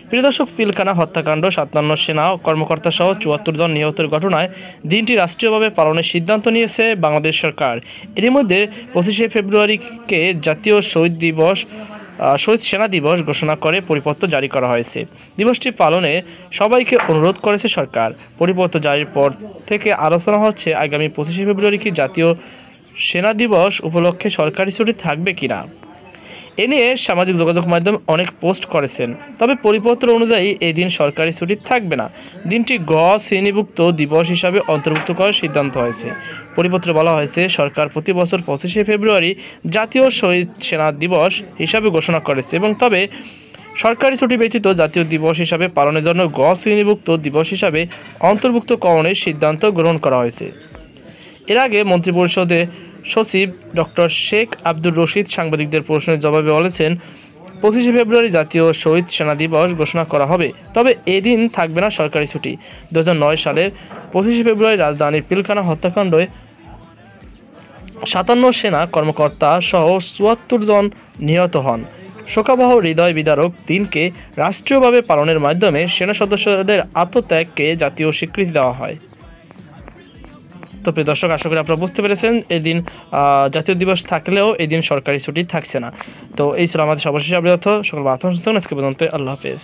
প্রিয় দর্শক, পিলখানা হত্যাকাণ্ড, ৫৭ সেনা কর্মকর্তা সহ ৭৪ জন নিহতের ঘটনায় দিনটি রাষ্ট্রীয়ভাবে পালনের সিদ্ধান্ত নিয়েছে বাংলাদেশ সরকার। এরই মধ্যে ২৫শে ফেব্রুয়ারিকে জাতীয় শহীদ সেনা দিবস ঘোষণা করে পরিপত্র জারি করা হয়েছে। দিবসটি পালনে সবাইকে অনুরোধ করেছে সরকার। পরিপত্র জারির পর থেকে আলোচনা হচ্ছে আগামী ২৫শে ফেব্রুয়ারিকে জাতীয় সেনা দিবস উপলক্ষে সরকারি ছুটি থাকবে কিনা। এ নিয়ে সামাজিক যোগাযোগ মাধ্যমে অনেক পোস্ট করেছেন। তবে পরিপত্র অনুযায়ী এই দিন সরকারি ছুটি থাকবে না। দিনটি শ্রেণীভুক্ত দিবস হিসাবে অন্তর্ভুক্ত করার সিদ্ধান্ত হয়েছে। পরিপত্রে বলা হয়েছে, সরকার প্রতি বছর ২৫শে ফেব্রুয়ারি জাতীয় শহীদ সেনা দিবস হিসাবে ঘোষণা করেছে এবং তবে সরকারি ছুটি ব্যতীত জাতীয় দিবস হিসাবে পালনের জন্য শ্রেণীভুক্ত দিবস হিসাবে অন্তর্ভুক্তকরণের সিদ্ধান্ত গ্রহণ করা হয়েছে। এর আগে মন্ত্রিপরিষদে সচিব ডক্টর শেখ আব্দুর রশিদ সাংবাদিকদের প্রশ্নের জবাবে বলেছেন, ২৫শে ফেব্রুয়ারি জাতীয় শহীদ সেনা দিবস ঘোষণা করা হবে, তবে এদিন থাকবে না সরকারি ছুটি। ২০০৯ সালের ২৫শে ফেব্রুয়ারি রাজধানীর পিলখানা হত্যাকাণ্ডে ৫৭ সেনা কর্মকর্তা সহ ৭৪ জন নিহত হন। শোকাবহ হৃদয় বিদারক দিনকে রাষ্ট্রীয়ভাবে পালনের মাধ্যমে সেনা সদস্যদের আত্মত্যাগকে জাতীয় স্বীকৃতি দেওয়া হয়। তো প্রিয় দর্শক, আশা করি আপনারা বুঝতে পেরেছেন এদিন জাতীয় দিবস থাকলেও এদিন সরকারি ছুটি থাকছে না। তো এই ছিল আমাদের সর্বশেষ আপডেট। সকল আজকে পর্যন্ত, আল্লাহ হাফেজ।